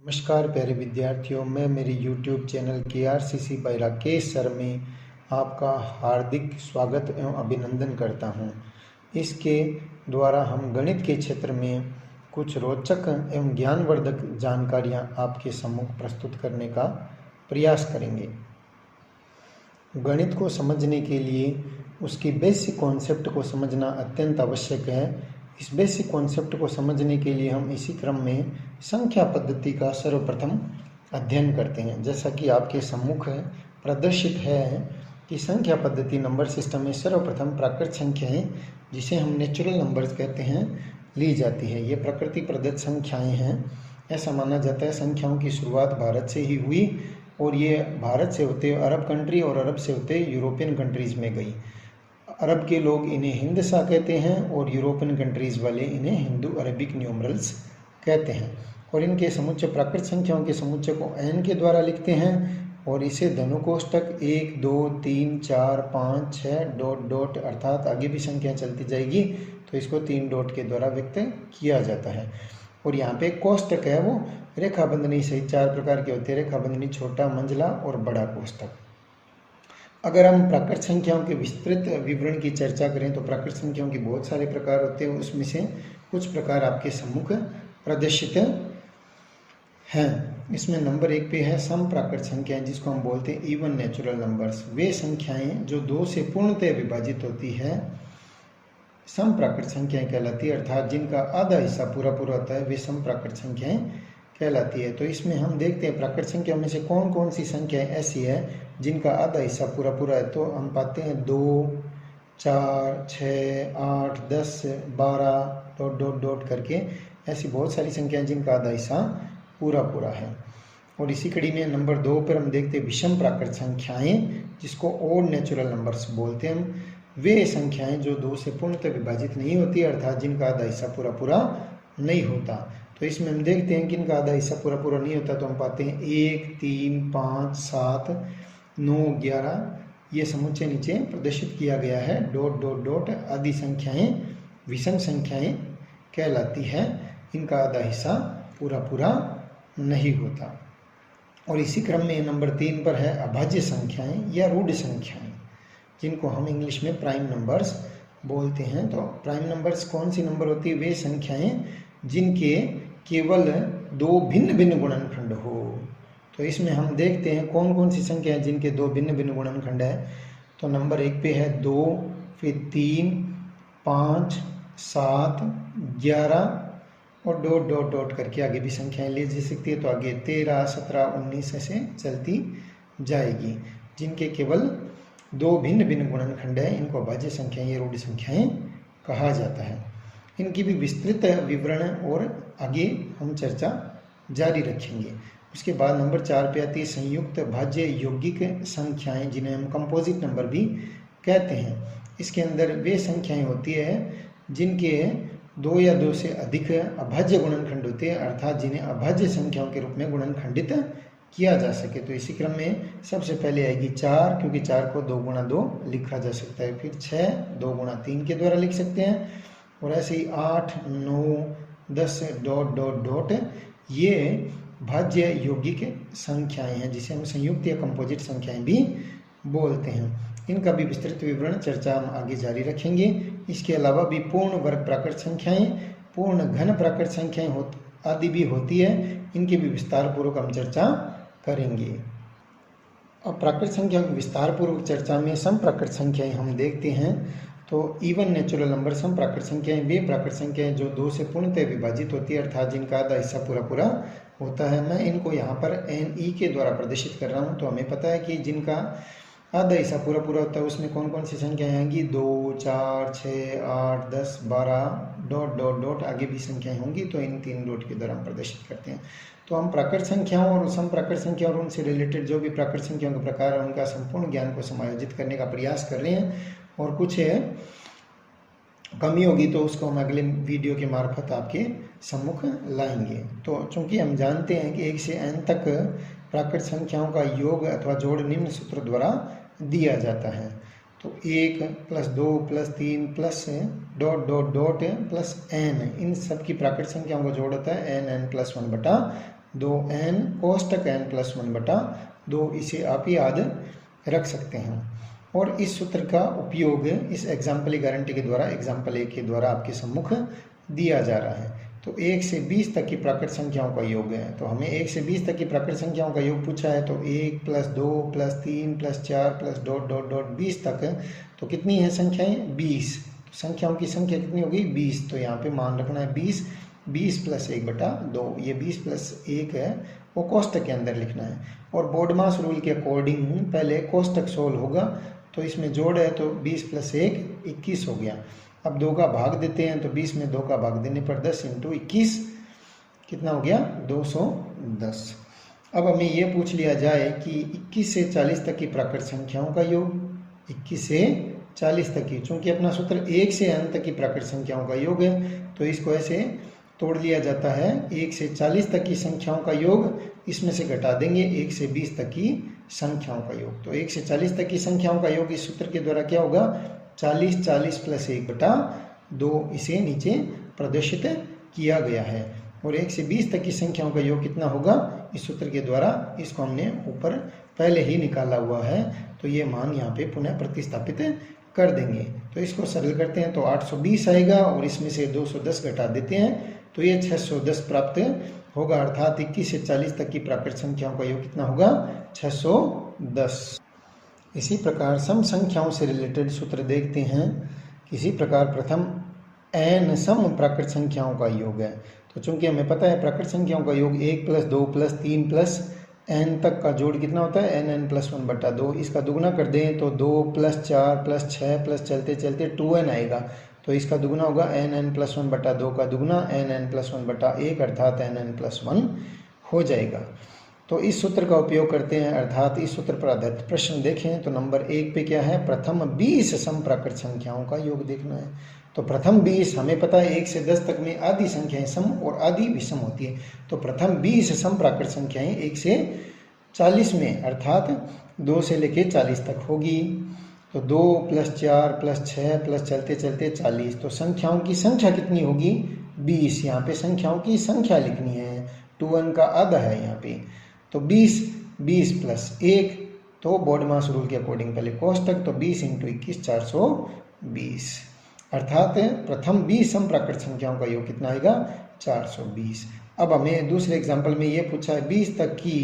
नमस्कार प्यारे विद्यार्थियों, मैं मेरे YouTube channel KRCC by Rakesh sir में आपका हार्दिक स्वागत एवं अभिनंदन करता हूं। इसके द्वारा हम गणित के क्षेत्र में कुछ रोचक एवं ज्ञानवर्धक जानकारियां आपके सम्मुख प्रस्तुत करने का प्रयास करेंगे। गणित को समझने के लिए उसकी बेसिक कॉन्सेप्ट को समझना अत्यंत आवश्यक है। इस बेसिक कॉन्सेप्ट को समझने के लिए हम इसी क्रम में संख्या पद्धति का सर्वप्रथम अध्ययन करते हैं। जैसा कि आपके सम्मुख प्रदर्शित है कि संख्या पद्धति नंबर सिस्टम में सर्वप्रथम प्राकृत संख्याएं, जिसे हम नेचुरल नंबर्स कहते हैं, ली जाती है। ये प्रकृति प्रदत्त संख्याएं हैं। ऐसा माना जाता है संख्याओं की शुरुआत भारत से ही हुई और ये भारत से होते अरब कंट्री और अरब से होते यूरोपियन कंट्रीज़ में गई। अरब के लोग इन्हें हिंदसा कहते हैं और यूरोपियन कंट्रीज़ वाले इन्हें हिंदू अरबिक न्यूमरल्स कहते हैं। और इनके समुच्चय प्राकृत संख्याओं के समुच्चय को n के द्वारा लिखते हैं और इसे धनुकोष्ठक 1 2 3 4 5 6 डॉट डॉट अर्थात आगे भी संख्या चलती जाएगी तो इसको 3 डॉट के द्वारा व्यक्त किया जाता है। और यहाँ पे कोष्ठक है वो रेखाबंधनी सहित 4 प्रकार के होते हैं। रेखाबंधनी, छोटा, मंझला और बड़ा कोष्ठक। अगर हम प्राकृत संख्याओं के विस्तृत विवरण की चर्चा करें तो प्राकृत संख्याओं के बहुत सारे प्रकार होते हैं। उसमें से कुछ प्रकार आपके सम्मुख प्रदर्शित हैं। इसमें नंबर 1 पे है सम प्राकृत संख्याएं, जिसको हम बोलते हैं इवन नेचुरल नंबर्स। वे संख्याएं जो 2 से पूर्णतः विभाजित होती है सम प्राकृत संख्याएं कहलाती है, अर्थात जिनका आधा हिस्सा पूरा पूरा होता है वे सम प्राकृत संख्याएं कहलाती है। तो इसमें हम देखते हैं प्राकृत संख्या में से कौन कौन सी संख्याएं ऐसी है जिनका आधा हिस्सा पूरा पूरा है। तो हम पाते हैं 2 4 6 8 10 12 डॉट डॉट डॉट करके ऐसी बहुत सारी संख्याएं जिनका आधा हिस्सा पूरा पूरा है। और इसी कड़ी में नंबर 2 पर हम देखते हैं विषम प्राकृत संख्याएं, जिसको ऑड नेचुरल नंबर्स बोलते हैं। वे संख्याएं जो 2 से पूर्णतः विभाजित नहीं होती, अर्थात जिनका आधा हिस्सा पूरा पूरा नहीं होता। तो इसमें हम देखते हैं कि इनका आधा हिस्सा पूरा पूरा नहीं होता तो हम पाते हैं 1 3 5 7 9 11 ये समुच्चय नीचे प्रदर्शित किया गया है। डॉट डॉट डॉट आदि संख्याएं विषम संख्याएं कहलाती है। इनका आधा हिस्सा पूरा पूरा नहीं होता। और इसी क्रम में नंबर 3 पर है अभाज्य संख्याएं या रूढ़ संख्याएं, जिनको हम इंग्लिश में प्राइम नंबर्स बोलते हैं। तो प्राइम नंबर्स कौन सी नंबर होती है? वे संख्याएं जिनके केवल 2 भिन्न भिन्न गुणनखंड हो। तो इसमें हम देखते हैं कौन कौन सी संख्या है जिनके 2 भिन्न भिन्न गुणनखंड है। तो नंबर 1 पे है 2, फिर 3 5 7 11 और डॉट डॉट डॉट करके आगे भी संख्याएं ली जा सकती है। तो आगे 13 17 19 ऐसे चलती जाएगी। जिनके केवल 2 भिन्न भिन्न गुणनखंड है इनको अभाज्य संख्याएं या रूढ़ संख्याएं कहा जाता है। इनकी भी विस्तृत विवरण और आगे हम चर्चा जारी रखेंगे। उसके बाद नंबर 4 पे आती है संयुक्त भाज्य यौगिक संख्याएं, जिन्हें हम कंपोजिट नंबर भी कहते हैं। इसके अंदर वे संख्याएं होती है जिनके 2 या 2 से अधिक अभाज्य गुणनखंड होते हैं, अर्थात जिन्हें अभाज्य संख्याओं के रूप में गुणनखंडित किया जा सके। तो इसी क्रम में सबसे पहले आएगी 4, क्योंकि 4 को 2 गुणा 2 लिखा जा सकता है। फिर 6 2 गुणा 3 के द्वारा लिख सकते हैं। और ऐसे ही 8 9 10 डॉट डॉट डॉट ये भाज्य यौगिक संख्याएं हैं, जिसे हम संयुक्त या कंपोजिट संख्याएं भी बोलते हैं। इनका भी विस्तृत विवरण चर्चा हम आगे जारी रखेंगे। इसके अलावा भी पूर्ण वर्ग प्राकृत संख्याएं, पूर्ण घन प्राकृत संख्याएं आदि भी होती है। इनकी भी विस्तार पूर्वक हम चर्चा करेंगे। अब प्राकृत संख्याओं की विस्तार पूर्वक चर्चा में सम प्राकृत संख्याएं हम देखते हैं। तो इवन नेचुरल नंबर सम प्राकृत संख्याएं वे प्राकृत संख्याएं जो 2 से पूर्णतः विभाजित होती है, अर्थात जिनका आधा हिस्सा पूरा पूरा होता है। मैं इनको यहाँ पर NE के द्वारा प्रदर्शित कर रहा हूँ। तो हमें पता है कि जिनका आधा हिस्सा पूरा पूरा होता है उसमें कौन कौन सी संख्याएं आएंगी? 2 4 6 8 10 12 डॉट डॉट डॉट आगे भी संख्याएं होंगी। तो इन 3 डॉट के द्वारा हम प्रदर्शित करते हैं। तो हम प्राकृत संख्याओं और सम प्राकृत संख्या और उनसे रिलेटेड जो भी प्राकृत संख्याओं के प्रकार है उनका संपूर्ण ज्ञान को समायोजित करने का प्रयास कर रहे हैं। और कुछ कमी होगी तो उसको हम अगले वीडियो के मार्फत आपके सम्मुख लाएंगे। तो चूंकि हम जानते हैं कि 1 से n तक प्राकृत संख्याओं का योग अथवा जोड़ निम्न सूत्र द्वारा दिया जाता है। तो 1 + 2 + 3 plus dot dot dot plus n, इन सब की प्राकृत संख्याओं का जोड़ होता है n n+1/2। 2n कोष्टक n plus 1/2, इसे आप याद रख सकते हैं। और इस सूत्र का उपयोग इस एग्जाम्पल गारंटी के द्वारा एग्जाम्पल 1 के द्वारा आपके सम्मुख दिया जा रहा है। तो 1 से 20 तक की प्राकृत संख्याओं का योग है। तो हमें 1 से 20 तक की प्राकृत संख्याओं का योग पूछा है, तो 1 + 2 + 3 + 4 + ... 20 तक है। तो कितनी है संख्याएं? 20। तो संख्याओं की संख्या कितनी होगी? 20। तो यहाँ पे मान रखना है 20, 20 + 1/2। ये 20 + 1 है, वो कोष्टक के अंदर लिखना है। और बोर्डमास रूल के अकॉर्डिंग पहले कोष्टक सोल्व होगा, तो इसमें जोड़ है तो 20 + 1 21 हो गया। अब 2 का भाग देते हैं, तो 20 में 2 का भाग देने पर 10 × 21 कितना हो गया? 210। अब हमें ये पूछ लिया जाए कि 21 से 40 तक की प्राकृत संख्याओं का योग, 21 से 40 तक की, चूंकि अपना सूत्र 1 से n तक की प्राकृत संख्याओं का योग है, तो इसको ऐसे तोड़ लिया जाता है। 1 से 40 तक की संख्याओं का योग, इसमें से घटा देंगे 1 से 20 तक की संख्याओं का योग। तो 1 से 40 तक की संख्याओं का योग इस सूत्र के द्वारा क्या होगा? 40 40 + 1/2, इसे नीचे प्रदर्शित किया गया है। और 1 से 20 तक की संख्याओं का योग कितना होगा इस सूत्र के द्वारा? इसको हमने ऊपर पहले ही निकाला हुआ है, तो ये मान यहाँ पे पुनः प्रतिस्थापित कर देंगे। तो इसको सरल करते हैं तो 820 आएगा, और इसमें से 210 घटा देते हैं तो ये 610 प्राप्त होगा। अर्थात 21 से 40 तक की प्राकृत संख्याओं का योग कितना होगा? 610। इसी प्रकार सम संख्याओं से रिलेटेड सूत्र देखते हैं। किसी प्रकार प्रथम n सम प्राकृत संख्याओं का योग है। तो चूंकि हमें पता है प्राकृत संख्याओं का योग 1 + 2 + 3 + n तक का जोड़ कितना होता है? nn + 1/2। इसका दुगुना कर दें तो 2 + 4 + 6 + चलते चलते 2n आएगा। तो इसका दुगुना होगा nn + 1/2 का दुगुना nn + 1/1, अर्थात nn + 1 हो जाएगा। तो इस सूत्र का उपयोग करते हैं, अर्थात इस सूत्र पर आधारित प्रश्न देखें तो नंबर 1 पे क्या है? प्रथम 20 सम प्राकृत संख्याओं का योग देखना है। तो प्रथम 20 हमें पता है 1 से 10 तक में आधी संख्याएं सम और आधी विषम होती है। तो प्रथम 20 सम प्राकृत संख्याएं 1 से 40 में, अर्थात 2 से लेकर 40 तक होगी। तो 2 + 4 + 6 + चलते चलते 40। तो संख्याओं की संख्या कितनी होगी? 20। यहाँ पे संख्याओं की संख्या लिखनी है, 2n का आधा है यहाँ पे। तो 20 + 1, तो बोर्डमास रूल के अकॉर्डिंग पहले कोष्टक, तो 20 × 21 420, अर्थात प्रथम 20 सम प्राकृत संख्याओं का योग कितना आएगा? 420। अब हमें दूसरे एग्जाम्पल में ये पूछा है 20 तक की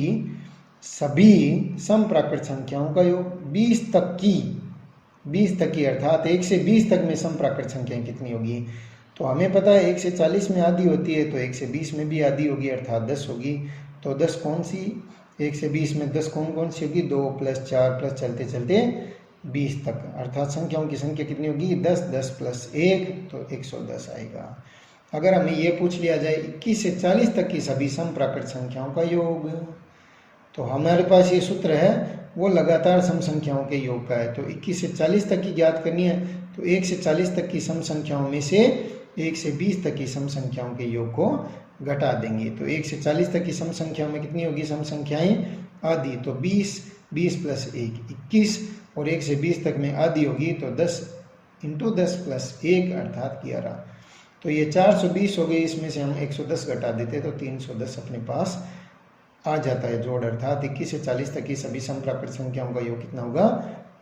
सभी सम प्राकृत संख्याओं का योग। 20 तक की अर्थात 1 से 20 तक में सम प्राकृत संख्याएं कितनी होगी? तो हमें पता है 1 से 40 में आधी होती है, तो 1 से 20 में भी आधी होगी, अर्थात 10 होगी। तो 10 कौन सी? 1 से 20 में 10 कौन सी होगी? 2 + 4 + चलते चलते 20 तक, अर्थात संख्याओं की संख्या कितनी होगी? 10, 10 + 1 तो 110 आएगा। अगर हमें ये पूछ लिया जाए 21 से 40 तक की सभी सम प्राकृत संख्याओं का योग, तो हमारे पास ये सूत्र है वो लगातार सम संख्याओं के योग का है। तो 21 से 40 तक की ज्ञात करनी है, तो 1 से 40 तक की सम संख्याओं में से 1 से 20 तक की सम संख्याओं के योग को घटा देंगे। तो 1 से 40 तक की सम संख्याओं में कितनी होगी सम संख्याएं? आधी। तो 20, 20 + 1 21, और 1 से 20 तक में आधी होगी, तो 10 × 10 + 1, अर्थात 11। तो ये 420 हो गई, इसमें से हम 110 घटा देते तो 310 अपने पास आ जाता है जोड़, अर्थात 21 से 40 तक की सभी सम प्राकृत संख्याओं का योग कितना होगा?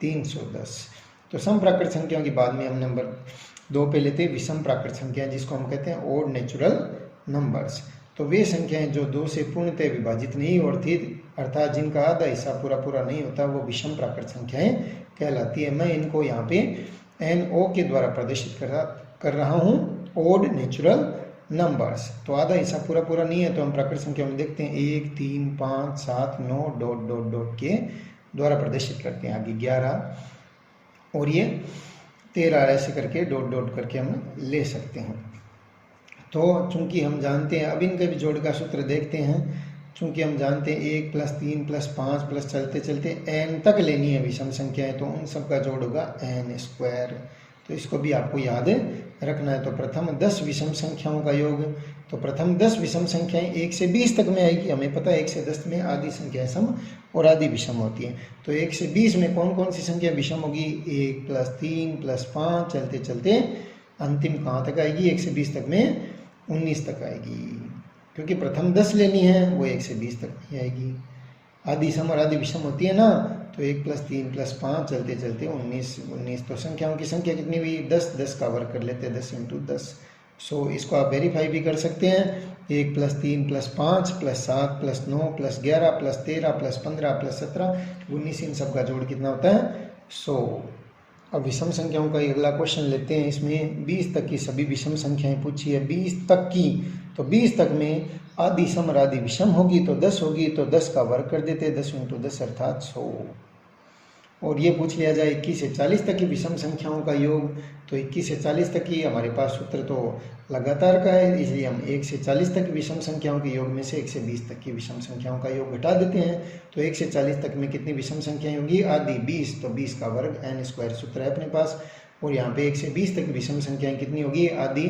310। तो सम प्राकृत संख्याओं के बाद में हम नंबर 2 पे लेते हैं विषम प्राकृत संख्याएं, जिसको हम कहते हैं ओड नेचुरल नंबर्स। तो वे संख्याएं जो 2 से पूर्णतः विभाजित नहीं होती, अर्थात जिनका आधा हिस्सा पूरा नहीं होता, वो विषम प्राकृत संख्याएं कहलाती है। मैं इनको यहाँ पे NO के द्वारा प्रदर्शित कर रहा हूँ, ओड नेचुरल नंबर्स। तो आधा हिस्सा पूरा नहीं है, तो हम प्राकृत संख्या में देखते हैं 1, 3, 5, 7, 9 ... के द्वारा प्रदर्शित करते हैं। आगे 11 और ये 13 ऐसे करके ... करके हम ले सकते हैं। तो चूंकि हम जानते हैं, अब इनके भी जोड़ का सूत्र देखते हैं। चूंकि हम जानते हैं 1 + 3 + 5 + चलते चलते n तक लेनी है विषम संख्याएं, तो उन सब का जोड़ होगा n²। तो इसको भी आपको याद रखना है। तो प्रथम 10 विषम संख्याओं का योग, तो प्रथम 10 विषम संख्याएं 1 से 20 तक में आएगी। हमें पता है 1 से 10 में आधी संख्याएं सम और आधी विषम होती हैं। तो 1 से 20 में कौन सी संख्या विषम होगी? 1 + 3 + 5 चलते चलते अंतिम कहाँ तक आएगी? 1 से 20 तक में 19 तक आएगी। क्योंकि प्रथम 10 लेनी है, वो 1 से 20 तक नहीं आएगी। आदि सम और आदि विषम होती है ना, तो 1 + 3 + 5 चलते चलते 19। तो संख्याओं की संख्या कितनी हुई? 10। 10 का वर्ग कर लेते हैं, 10 × 10। सो इसको आप वेरीफाई भी कर सकते हैं। 1 + 3 + 5 + 7 + 9 + 11 + 13 + 15 + 17 19, इन सब का जोड़ कितना होता है? 100। अब विषम संख्याओं का अगला क्वेश्चन लेते हैं। इसमें 20 तक की सभी विषम संख्याएं पूछी है, 20 तक की। तो 20 तक में आदि सम और आदि विषम होगी तो 10 होगी, तो 10 का वर्ग कर देते हैं, 10 × 10 अर्थात 100। और ये पूछ लिया जाए 21 से 40 तक की विषम संख्याओं का योग, तो 21 से 40 तक की हमारे पास सूत्र तो लगातार का है, इसलिए हम 1 से 40 तक की विषम संख्याओं के योग में से 1 से 20 तक की विषम संख्याओं का योग घटा देते हैं। तो 1 से 40 तक में कितनी विषम संख्याएं होंगी? आदि 20, तो 20 का वर्ग n² सूत्र है अपने पास। और यहाँ पे 1 से 20 तक की विषम संख्याएं कितनी होगी? आदि,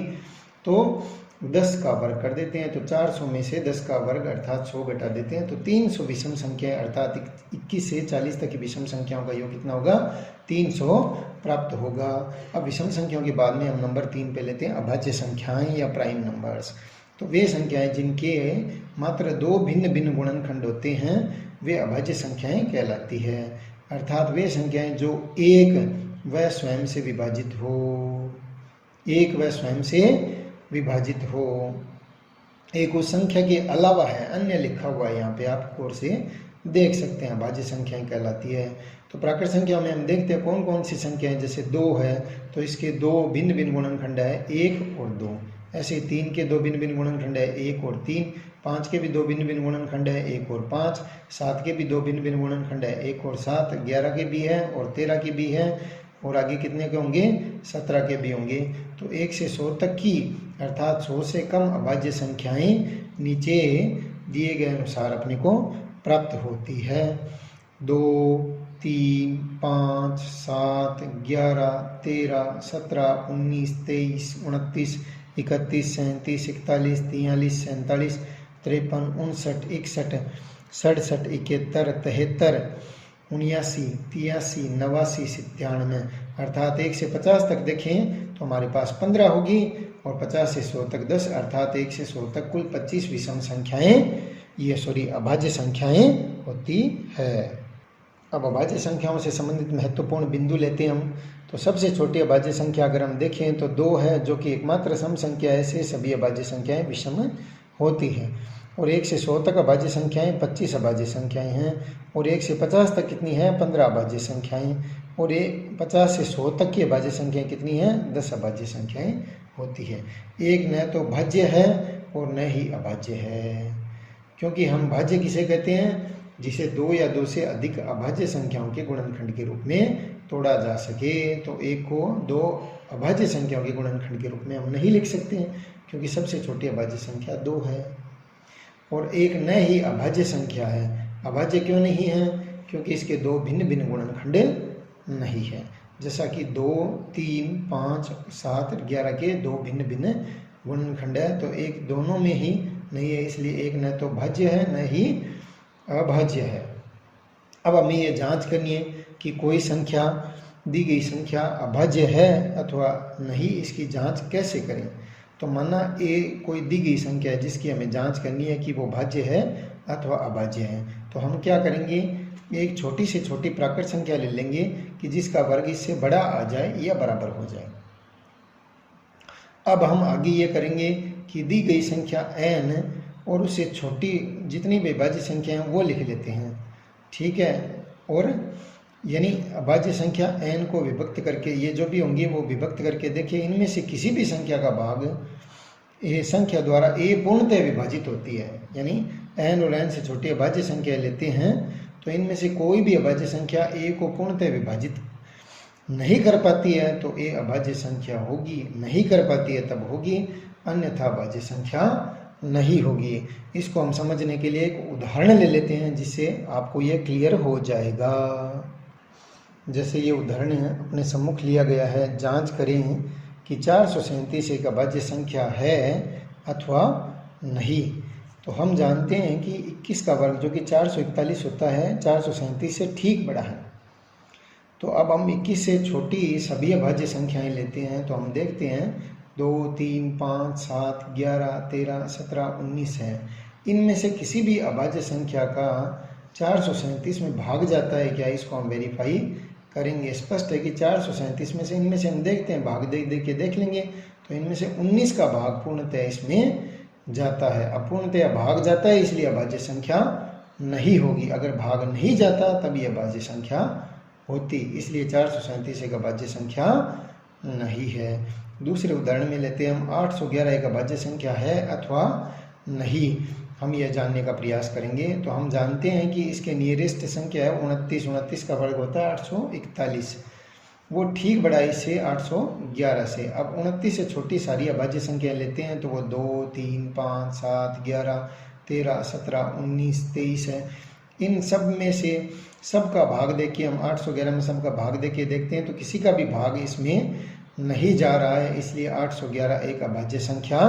तो 10 का वर्ग कर देते हैं, तो 400 में से 10 का वर्ग अर्थात 100 घटा देते हैं, तो 300 विषम संख्याएं अर्थात 21 से 40 तक की विषम संख्याओं का योग कितना होगा? 300 प्राप्त होगा। अब विषम संख्याओं के बाद में हम नंबर 3 पे लेते हैं अभाज्य संख्याएं या प्राइम नंबर्स। तो वे संख्याएं जिनके मात्र 2 भिन्न भिन्न गुणनखंड होते हैं वे अभाज्य संख्याएं कहलाती है। अर्थात वे संख्याएं जो एक व स्वयं से विभाजित हो, एक व स्वयं से विभाजित हो, एक उस संख्या के अलावा है, अन्य लिखा हुआ है यहाँ पे आप गौर से देख सकते हैं, अभाज्य संख्याएं कहलाती है। तो प्राकृत संख्या में हम देखते हैं कौन कौन सी संख्या है। जैसे 2 है तो इसके 2 भिन्न भिन्न गुणनखंड है, 1 और 2। ऐसे 3 के 2 भिन्न भिन्न गुणनखंड है, 1 और 3। 5 के भी 2 भिन्न भिन्न गुणनखंड है, 1 और 5। 7 के भी 2 भिन्न भिन्न गुणनखंड है, 1 और 7। 11 के भी है और 13 के भी है, और आगे कितने के होंगे? 17 के भी होंगे। तो 1 से 100 तक की अर्थात 100 से कम अभाज्य संख्याएं नीचे दिए गए अनुसार अपने को प्राप्त होती है। 2, 3, 5, 7, 11, 13, 17, 19, 23, 29, 31, 37, 41, 43, 47, 53, 59, 61, 67, 71, 73, 79, 83, 89, 97 अर्थात 1 से 50 तक देखें तो हमारे पास 15 होगी, और 50 से 100 तक 10 अर्थात 1 से 100 तक कुल 25 विषम संख्याएं अभाज्य संख्याएं होती है। अब अभाज्य संख्याओं से संबंधित महत्वपूर्ण बिंदु लेते हैं हम। तो सबसे छोटी अभाज्य संख्या अगर हम देखें तो 2 है, जो कि एकमात्र सम संख्या है, से सभी अभाज्य संख्याएं विषम होती हैं। और 1 से 100 तक अभाज्य संख्याएं 25 अभाज्य संख्याएं हैं, और 1 से 50 तक कितनी है? 15 अभाज्य संख्याएं, और 50 से 100 तक की अभाज्य संख्याएं कितनी हैं? 10 अभाज्य संख्याएं होती है। एक न तो भाज्य है और न ही अभाज्य है, क्योंकि हम भाज्य किसे कहते हैं? जिसे 2 या 2 से अधिक अभाज्य संख्याओं के गुणनखंड के रूप में तोड़ा जा सके। तो 1 को 2 अभाज्य संख्याओं के गुणनखंड के रूप में हम नहीं लिख सकते हैं, क्योंकि सबसे छोटी अभाज्य संख्या 2 है। और एक न ही अभाज्य संख्या है। अभाज्य क्यों नहीं है? क्योंकि इसके 2 भिन्न भिन्न गुणनखंड नहीं है। जैसा कि 2, 3, 5, 7, 11 के 2 भिन्न भिन्न गुणनखंड है, तो एक दोनों में ही नहीं है, इसलिए एक न तो भाज्य है न ही अभाज्य है। अब हमें ये जांच करनी है कि कोई संख्या, दी गई संख्या अभाज्य है अथवा नहीं, इसकी जांच कैसे करें। तो माना ए कोई दी गई संख्या है जिसकी हमें जांच करनी है कि वो भाज्य है अथवा अभाज्य है। तो हम क्या करेंगे? एक छोटी से छोटी प्राकृत संख्या ले लेंगे कि जिसका वर्ग इससे बड़ा आ जाए या बराबर हो जाए। अब हम आगे ये करेंगे कि दी गई संख्या n और उससे छोटी जितनी भी अभाज्य संख्या हैं वो लिख लेते हैं, ठीक है। और यानी अभाज्य संख्या n को विभक्त करके, ये जो भी होंगी वो विभक्त करके देखिए, इनमें से किसी भी संख्या का भाग ये संख्या द्वारा a पूर्णतः विभाजित होती है। यानी n और n से छोटी अभाज्य संख्या लेते हैं तो इनमें से कोई भी अभाज्य संख्या a को पूर्णतः विभाजित नहीं कर पाती है तो a अभाज्य संख्या होगी, नहीं कर पाती है तब होगी, अन्यथा अभाज्य संख्या नहीं होगी। इसको हम समझने के लिए एक उदाहरण ले लेते हैं जिससे आपको यह क्लियर हो जाएगा। जैसे ये उदाहरण अपने सम्मुख लिया गया है, जांच करें कि 437 एक अभाज्य संख्या है अथवा नहीं। तो हम जानते हैं कि 21 का वर्ग जो कि 441 होता है 437 से ठीक बड़ा है। तो अब हम 21 से छोटी सभी अभाज्य संख्याएं लेते हैं। तो हम देखते हैं 2, 3, 5, 7, 11, 13, 17, 19 है। इनमें से किसी भी अभाज्य संख्या का 437 में भाग जाता है क्या, इसको हम वेरीफाई करेंगे। स्पष्ट है कि 437 में से इनमें से हम देखते हैं, भाग देख के देख लेंगे, तो इनमें से 19 का भाग पूर्णतः इसमें जाता है। अब पूर्णतः भाग जाता है इसलिए अभाज्य संख्या नहीं होगी, अगर भाग नहीं जाता तब यह अभाज्य संख्या होती, इसलिए 437 एक अभाज्य संख्या नहीं है। दूसरे उदाहरण में लेते हैं हम, 811 एक अभाज्य संख्या है अथवा नहीं, हम यह जानने का प्रयास करेंगे। तो हम जानते हैं कि इसके नियरेस्ट संख्या है 29, 29 का वर्ग होता है 841, वो ठीक बड़ा इससे 811 से। अब 29 से छोटी सारी अभाज्य संख्या लेते हैं तो वो 2, 3, 5, 7, 11, 13, 17, 19, 23 है। इन सब में से सबका भाग देके हम 811 में सबका भाग देके देखते हैं तो किसी का भी भाग इसमें नहीं जा रहा है, इसलिए 811 एक अभाज्य संख्या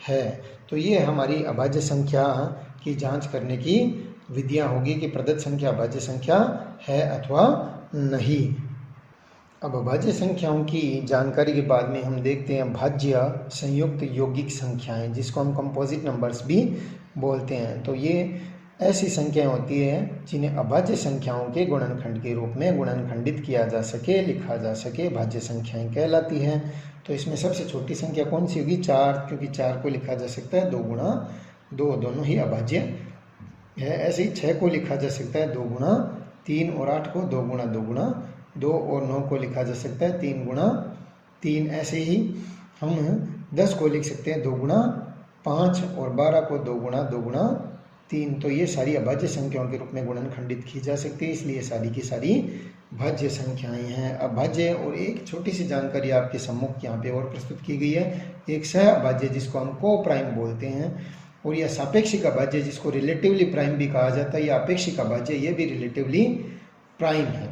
है। तो ये हमारी अभाज्य संख्या की जांच करने की विधियां होगी कि प्रदत्त संख्या अभाज्य संख्या है अथवा नहीं। अब अभाज्य संख्याओं की जानकारी के बाद में हम देखते हैं भाज्य संयुक्त यौगिक संख्याएं, जिसको हम कंपोजिट नंबर्स भी बोलते हैं। तो ये ऐसी संख्याएं होती है जिन्हें अभाज्य संख्याओं के गुणनखंड के रूप में गुणनखंडित किया जा सके, लिखा जा सके, भाज्य संख्याएं कहलाती हैं। तो इसमें सबसे छोटी संख्या कौन सी होगी, 4, क्योंकि 4 को लिखा जा सकता है 2 गुणा 2, दोनों ही अभाज्य है। ऐसे ही 6 को लिखा जा सकता है 2 गुणा 3, और 8 को 2 गुणा 2 गुणा 2, और 9 को लिखा जा सकता है 3 गुणा 3। ऐसे ही हम 10 को लिख सकते हैं 2 गुणा 5, और 12 को 2 गुणा 2 गुणा 3। तो ये सारी अभाज्य संख्याओं के रूप में गुणनखंडित की जा सकती है, इसलिए सारी की सारी भाज्य संख्याएं हैं। अभाज्य और एक छोटी सी जानकारी आपके सम्मुख यहाँ पे और प्रस्तुत की गई है, एक सह अभाज्य जिसको हम को प्राइम बोलते हैं, और यह सापेक्षिक अभाज्य जिसको रिलेटिवली प्राइम भी कहा जाता है, या अपेक्षिक अभाज्य ये भी रिलेटिवली प्राइम है।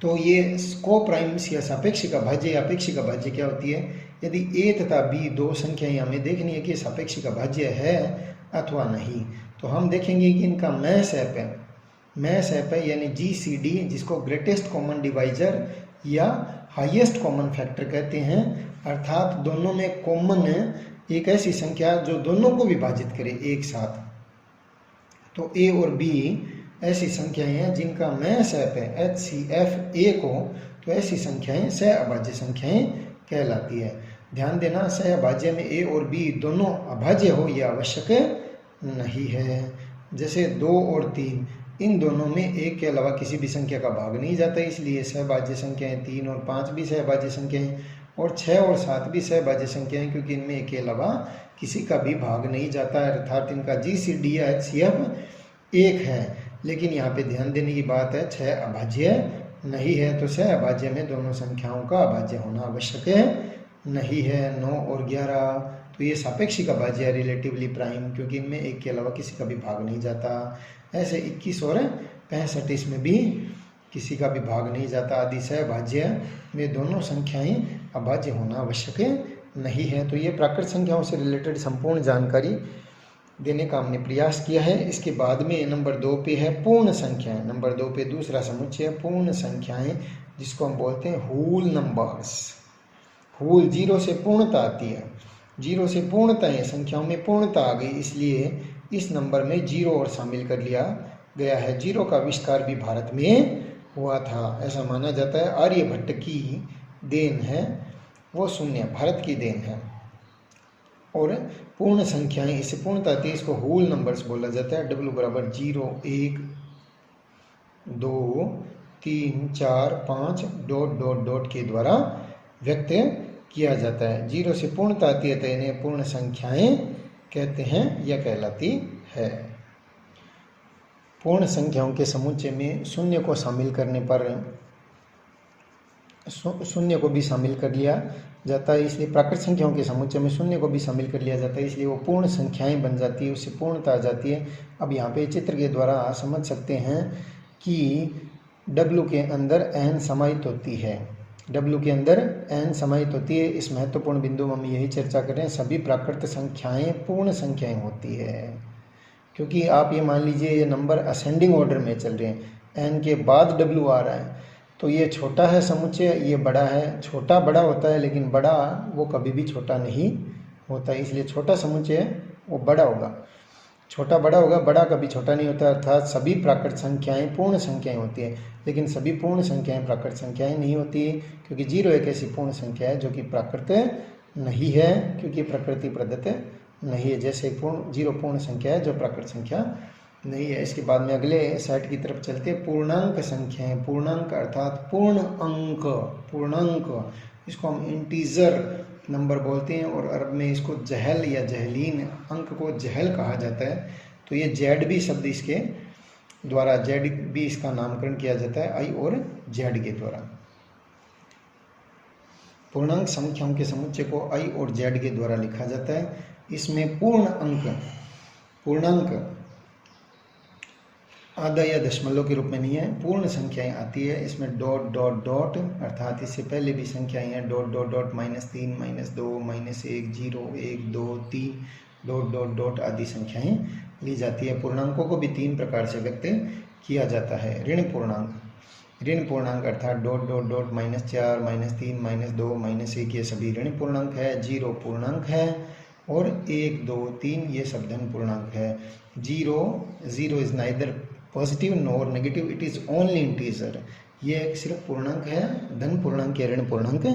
तो ये को प्राइम्स या सापेक्षिक अभाज्य या अपेक्षिक अभाज्य क्या होती है, यदि ए तथा बी दो संख्याएं हमें देखनी है कि सापेक्षिक अभाज्य है अथवा नहीं, तो हम देखेंगे कि इनका मैस एप है यानी GCD, जिसको ग्रेटेस्ट कॉमन डिवाइजर या हाईएस्ट कॉमन फैक्टर कहते हैं, अर्थात दोनों में कॉमन एक ऐसी संख्या जो दोनों को विभाजित करे एक साथ। तो ए और बी ऐसी संख्याएं हैं जिनका मैस एप है HCF ए को, तो ऐसी संख्याएं सह अभाज्य संख्याएं कहलाती है। ध्यान देना, सह अभाज्य में ए और बी दोनों अभाज्य हो यह आवश्यक नहीं है। जैसे 2 और 3, इन दोनों में एक के अलावा किसी भी संख्या का भाग नहीं जाता, इसलिए सहभाज्य संख्याएं 3 और 5 भी सहभाज्य संख्याएं, और 6 और 7 भी सहभाज्य संख्याएं, क्योंकि इनमें एक के अलावा किसी का भी भाग नहीं जाता है, अर्थात इनका GCD या HCF एक है। लेकिन यहाँ पे ध्यान देने की बात है, 6 अभाज्य नहीं है, तो सह अभाज्य में दोनों संख्याओं का अभाज्य होना आवश्यक नहीं है। 9 और 11, तो ये सापेक्षिक अभाज्य है, रिलेटिवली प्राइम, क्योंकि इनमें एक के अलावा किसी का भी भाग नहीं जाता। ऐसे 21 और 65 इसमें भी किसी का भी भाग नहीं जाता। आदि सहभाज्य में दोनों संख्याएं अभाज्य होना आवश्यक नहीं है। तो ये प्राकृत संख्याओं से रिलेटेड संपूर्ण जानकारी देने का हमने प्रयास किया है। इसके बाद में नंबर 2 पे है पूर्ण संख्याएं। नंबर 2 पे दूसरा समुच्चय पूर्ण संख्याएं, जिसको हम बोलते हैं होल नंबर्स। होल 0 से पूर्णता आती है, 0 से पूर्णता है, संख्याओं में पूर्णता आ गई, इसलिए इस नंबर में 0 और शामिल कर लिया गया है। 0 का आविष्कार भी भारत में हुआ था, ऐसा माना जाता है। आर्यभट्ट की देन है, वो शून्य भारत की देन है। और पूर्ण संख्याएं इससे पूर्णता आती है, इसको होल नंबर्स बोला जाता है। W बराबर 0, 1, 2, 3, 4, 5 डॉट डॉट डॉट के द्वारा व्यक्त किया जाता है। 0 से पूर्णता आती है तो इन्हें पूर्ण संख्याएं कहते हैं या कहलाती है। पूर्ण संख्याओं के समुच्चय में शून्य को शामिल करने पर शून्य को भी शामिल कर लिया जाता है, इसलिए प्राकृत संख्याओं के समुच्चय में शून्य को भी शामिल कर लिया जाता है, इसलिए वो पूर्ण संख्याएं बन जाती है, उससे पूर्णता आ जाती है। अब यहाँ पे चित्र के द्वारा समझ सकते हैं कि W के अंदर n समाहित होती है, W के अंदर n समाहित होती है। इस महत्वपूर्ण बिंदु में हम यही चर्चा कर रहे हैं, सभी प्राकृत संख्याएं पूर्ण संख्याएं होती है, क्योंकि आप ये मान लीजिए ये नंबर असेंडिंग ऑर्डर में चल रहे हैं, n के बाद W आ रहा है, तो ये छोटा है समुच्चय, ये बड़ा है। छोटा बड़ा होता है लेकिन बड़ा वो कभी भी छोटा नहीं होता, इसलिए छोटा समुच्चय वो बड़ा होगा, छोटा बड़ा होगा, बड़ा कभी छोटा नहीं होता। अर्थात सभी प्राकृत संख्याएं पूर्ण संख्याएं होती है, लेकिन सभी पूर्ण संख्याएं प्राकृत संख्याएं नहीं होती, क्योंकि 0 एक ऐसी पूर्ण संख्या है जो कि प्राकृत नहीं है, क्योंकि प्रकृति प्रदत्त नहीं है। जैसे 0 पूर्ण संख्या है जो प्राकृत संख्या नहीं है। इसके बाद में अगले साइड की तरफ चलते हैं। पूर्णांक संख्याएं, पूर्णांक अर्थात पूर्ण अंक, पूर्णांक इसको हम इंटीजर नंबर बोलते हैं, और अरब में इसको जहल या जहलीन अंक को जहल कहा जाता है। तो ये जेड भी शब्द इसके द्वारा, जेड भी इसका नामकरण किया जाता है आई और जेड के द्वारा। पूर्णांक संख्याओं के समुच्चय को आई और जेड के द्वारा लिखा जाता है। इसमें पूर्ण अंक, पूर्णांक आधा या दशमलव के रूप में नहीं है, पूर्ण संख्याएं आती है। इसमें डॉट डॉट डॉट अर्थात इससे पहले भी संख्याएं हैं, dot dot dot -3 -2 -1 0 1 2 3 dot dot dot आदि संख्याएं ली जाती है। पूर्णांकों को भी 3 प्रकार से व्यक्त किया जाता है। ऋण पूर्णांक, ऋण पूर्णांक अर्थात डॉट डॉट डॉट -4 -3 -2 -1 ये सभी ऋण पूर्णांक है। 0 पूर्णांक है और 1 2 3 ये सब धन पूर्णांक है। 0 is neither positive nor negative, it is only integer. ये एक सिर्फ पूर्णांक है, धन पूर्णांक या ऋण पूर्णांक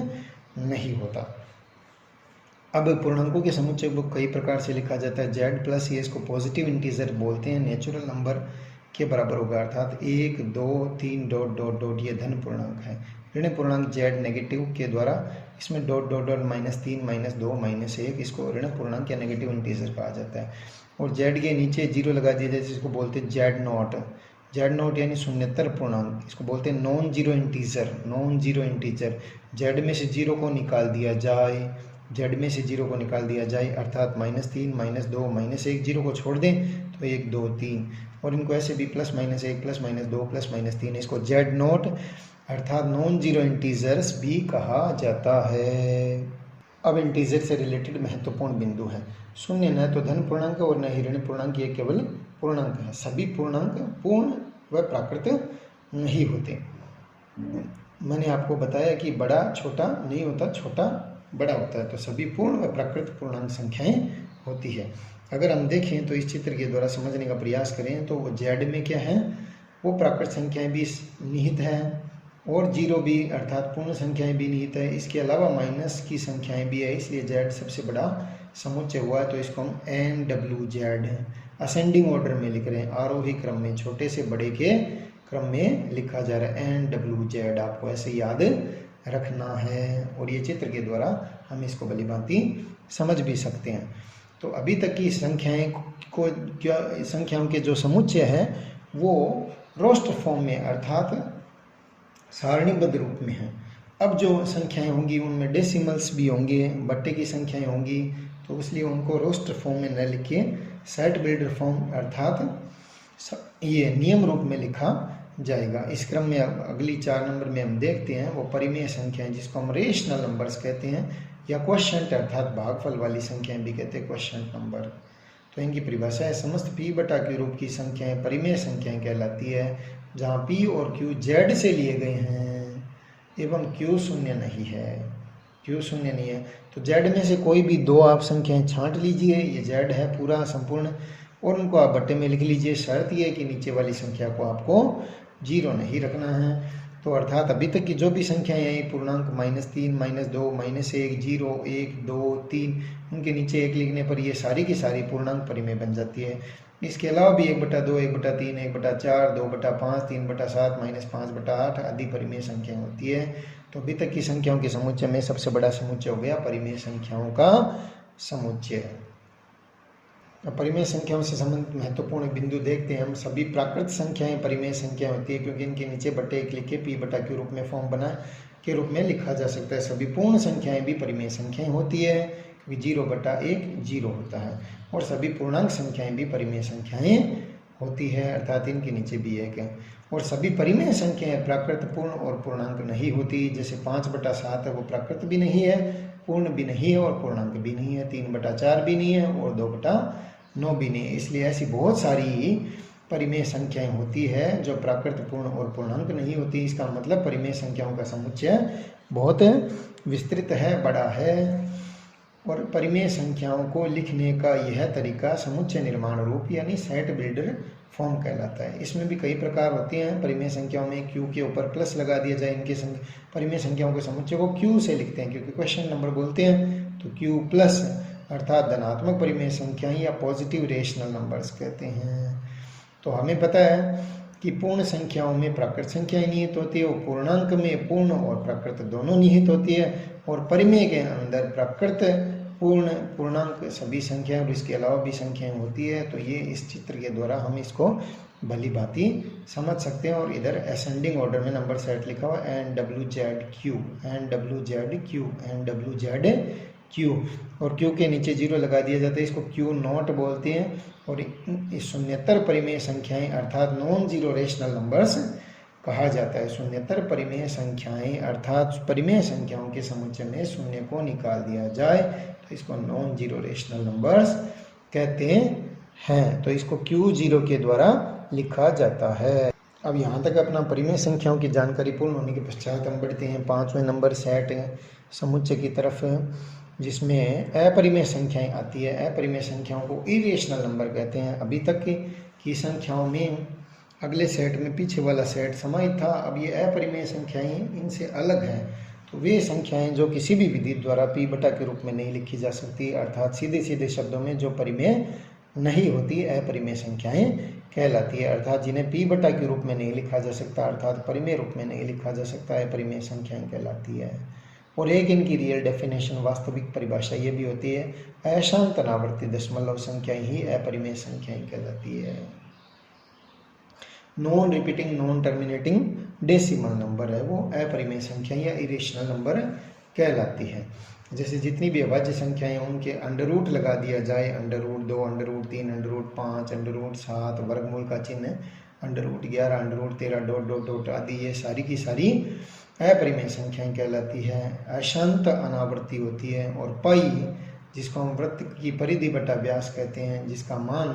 नहीं होता। अब पूर्णांकों के समुच्चय को कई प्रकार से लिखा जाता है। जेड प्लस ये इसको पॉजिटिव इंटीजर बोलते हैं, नेचुरल नंबर के बराबर होगा, अर्थात 1 2 3 डॉट डॉट डॉट ये धन पूर्णांक है। ऋण पूर्णांक जेड नेगेटिव के द्वारा, इसमें डॉट डॉट डॉट -3 -2 -1 इसको ऋण पूर्णांक या नेगेटिव इंटीजर कहा जाता है। और जेड के नीचे 0 लगा दिया जाए जिसको बोलते हैं जेड नॉट, जेड नॉट यानी शून्यतर पूर्णांक, इसको बोलते हैं non zero integer, non zero integer. Z में से 0 को निकाल दिया जाए, जेड में से 0 को निकाल दिया जाए अर्थात -3 -2 -1 0 को छोड़ दें तो 1 2 3, और इनको ऐसे भी +-1 +-2 +-3 इसको जेड नॉट अर्थात नॉन जीरो इंटीजर्स भी कहा जाता है। अब इंटीजर से रिलेटेड महत्वपूर्ण बिंदु है। शून्य न तो धन पूर्णांक और न ही ऋण पूर्णांक, ये केवल पूर्णांक है। सभी पूर्णांक पूर्ण व प्राकृत नहीं होते। मैंने आपको बताया कि बड़ा छोटा नहीं होता, छोटा बड़ा होता है। तो सभी पूर्ण व प्राकृत पूर्णांक संख्याएं होती है। अगर हम देखें तो इस चित्र के द्वारा समझने का प्रयास करें तो जेड में क्या है, वो प्राकृत संख्याएं भी निहित है और 0 भी अर्थात पूर्ण संख्याएं भी निहित है। इसके अलावा माइनस की संख्याएं भी है, इसलिए जेड सबसे बड़ा समुच्चय हुआ है। तो इसको हम NWZ असेंडिंग ऑर्डर में लिख रहे हैं, आरोही क्रम में, छोटे से बड़े के क्रम में लिखा जा रहा है। NWZ आपको ऐसे याद रखना है और ये चित्र के द्वारा हम इसको भलीभांति समझ भी सकते हैं। तो अभी तक की संख्याएं को, क्या संख्याओं के जो समुच्चय है वो रोस्टर फॉर्म में अर्थात सारणीबद्ध रूप में है। अब जो संख्याएं होंगी उनमें डेसिमल्स भी होंगे, बट्टे की संख्याएं होंगी, तो इसलिए उनको रोस्टर फॉर्म में न लिखिए, सेट बिल्डर फॉर्म अर्थात ये नियम रूप में लिखा जाएगा। इस क्रम में अगली 4 नंबर में हम देखते हैं वो परिमेय संख्याएं, जिसको हम रेशनल नंबर्स कहते हैं या क्वोशिएंट अर्थात भागफल वाली संख्याएं भी कहते हैं क्वोशिएंट नंबर। तो इनकी परिभाषा है, समस्त p बटा q रूप की संख्याएं परिमेय संख्याएं कहलाती है, जहाँ p और q z से लिए गए हैं एवं q शून्य नहीं है, q शून्य नहीं है। तो z में से कोई भी 2 आप संख्याएं छांट लीजिए, ये z है पूरा संपूर्ण, और उनको आप बट्टे में लिख लीजिए। शर्त ये है कि नीचे वाली संख्या को आपको 0 नहीं रखना है। तो अर्थात अभी तक की जो भी संख्याएं हैं पूर्णांक -3 -2 -1 0 1 2 3, उनके नीचे 1 लिखने पर ये सारी की सारी पूर्णांक परिमेय बन जाती है। इसके अलावा भी 1/2 1/3 1/4 2/5 3/7 -5/8 आदि परिमेय संख्याएं होती है। तो अभी तक की संख्याओं के समुच्चय में सबसे बड़ा समुच्चय हो गया परिमेय संख्याओं का समुच्चय। अब परिमेय संख्याओं से संबंधित महत्वपूर्ण बिंदु देखते हैं हम। सभी प्राकृत संख्याएं परिमेय संख्या होती है क्योंकि इनके नीचे बट्टे 1 लिख के p बटा q रूप में फॉर्म बना के रूप में लिखा जा सकता है। सभी पूर्ण संख्याएं भी परिमेय संख्याएं होती है क्योंकि 0/1 0 होता है, और सभी पूर्णांक संख्याएं भी परिमेय संख्याएं होती है अर्थात इनके नीचे भी 1 है। और सभी परिमेय संख्याएं प्राकृत पूर्ण और पूर्णांक नहीं होती। जैसे 5/7 है वो प्राकृत भी नहीं है, पूर्ण भी नहीं है और पूर्णांक भी नहीं है। 3/4 भी नहीं है और 2/9 भी नहीं है। इसलिए ऐसी बहुत सारी परिमेय संख्याएं होती है जो प्राकृत पूर्ण और पूर्णांक नहीं होती। इसका मतलब परिमेय संख्याओं का समुच्चय बहुत विस्तृत है, बड़ा है। और परिमेय संख्याओं को लिखने का यह तरीका समुच्चय निर्माण रूप यानी सेट बिल्डर फॉर्म कहलाता है। इसमें भी कई प्रकार होते हैं। परिमेय संख्याओं में क्यू के ऊपर प्लस लगा दिया जाए, इनके परिमेय संख्याओं के समुच्चय को क्यू से लिखते हैं, क्योंकि क्वेश्चन नंबर बोलते हैं तो क्यू प्लस अर्थात धनात्मक परिमेय संख्याएं या पॉजिटिव रेशनल नंबर्स कहते हैं। तो हमें पता है कि पूर्ण संख्याओं में प्राकृत संख्याएं निहित होती है और पूर्णांक में पूर्ण और प्राकृत दोनों निहित होती है, और परिमेय के अंदर प्राकृत पूर्ण पूर्णांक सभी संख्याएं और इसके अलावा भी संख्याएं होती है। तो ये इस चित्र के द्वारा हम इसको भली भांति समझ सकते हैं। और इधर असेंडिंग ऑर्डर में नंबर सेट लिखा हुआ NWZQ NWZQ NWZQ, और क्यू के नीचे 0 लगा दिया जाता है, इसको क्यू नॉट बोलते हैं। और इस शून्यतर परिमेय संख्याएं अर्थात नॉन जीरो रेशनल नंबर्स कहा जाता है। शून्यतर परिमेय संख्याएं अर्थात परिमेय संख्याओं के समुच्चय में शून्य को निकाल दिया जाए तो इसको नॉन जीरो रेशनल नंबर्स कहते हैं। तो इसको Q0 के द्वारा लिखा जाता है। अब यहाँ तक अपना परिमेय संख्याओं की जानकारी पूर्ण होने के पश्चात हम बढ़ते हैं 5वें नंबर सेट समुच्चय की तरफ, जिसमें अपरिमेय संख्याएं आती है। अपरिमेय संख्याओं को इरेशनल नंबर कहते हैं। अभी तक की संख्याओं में अगले सेट में पीछे वाला सेट समाहित था, अब ये अपरिमेय संख्याएं इनसे अलग हैं। तो वे संख्याएं जो किसी भी विधि द्वारा p बटा के रूप में नहीं लिखी जा सकती, अर्थात सीधे सीधे शब्दों में जो परिमेय नहीं होती, अपरिमेय संख्याएं कहलाती है। अर्थात जिन्हें p बटा के रूप में नहीं लिखा जा सकता, अर्थात परिमेय रूप में नहीं लिखा जा सकता, अपरिमेय संख्याएं कहलाती है। और एक इनकी रियल डेफिनेशन वास्तविक परिभाषा ये भी होती है, अशांत अनावर्ती दशमलव संख्याएं ही अपरिमेय संख्याएं कहलाती है। Non repeating non terminating decimal number है वो अपरिमेय संख्याएं या इरेशनल नंबर कहलाती है। जैसे जितनी भी अभाज्य संख्याएं उनके अंडर रूट लगा दिया जाए, under root 2, under root 3, under root 5, under root 7, वर्गमूल का चिन्ह, under root 11, under root 13, dot dot dot आदि, ये सारी की सारी अपरिमेय संख्याएं कहलाती है। अशांत अनावर्ती होती है। और पाई, जिसको हम वृत्त की परिधि बटा व्यास कहते हैं, जिसका मान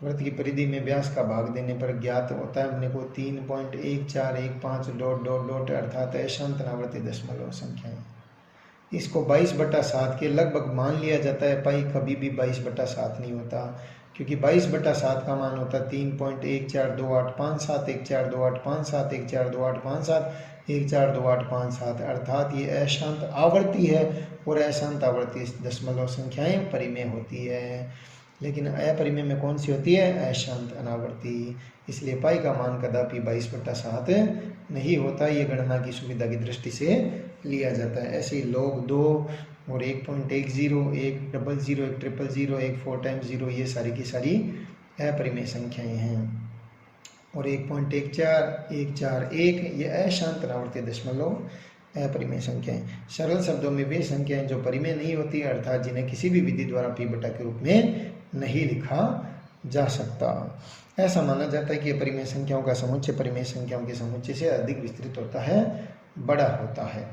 वृत्त की परिधि में व्यास का भाग देने पर ज्ञात होता है अपने को 3.1415 डॉट डॉट डॉट, अर्थात अशांत अनावर्ती दशमलव संख्याएं। इसको 22/7 के लगभग मान लिया जाता है। पाई कभी भी 22/7 नहीं होता, क्योंकि 22/7 का मान होता है 3.142857 142857 142857 142857, अर्थात ये अशांत आवर्ती है। और अशांत आवर्ती दशमलव संख्याएं परिमेय होती है, लेकिन अपरिमेय में कौन सी होती है? अशांत अनावर्ती। इसलिए पाई का मान कदापि 22/7 नहीं होता, ये गणना की सुविधा की दृष्टि से लिया जाता है। ऐसे ही log 2 और 1.10, 100, 100, 1 4 times 0, ये सारी की सारी अपरिमेय संख्याएं हैं। और 1.14, 141 ये अशांत अनावर्ती दशमलव अपरिमेय संख्याएं। सरल शब्दों में वे संख्याएं जो परिमेय नहीं होती, अर्थात जिन्हें किसी भी विधि द्वारा p बटा के रूप में नहीं लिखा जा सकता। ऐसा माना जाता है कि अपरिमेय संख्याओं का समुच्चय परिमेय संख्याओं के समुच्चय से अधिक विस्तृत होता है, बड़ा होता है।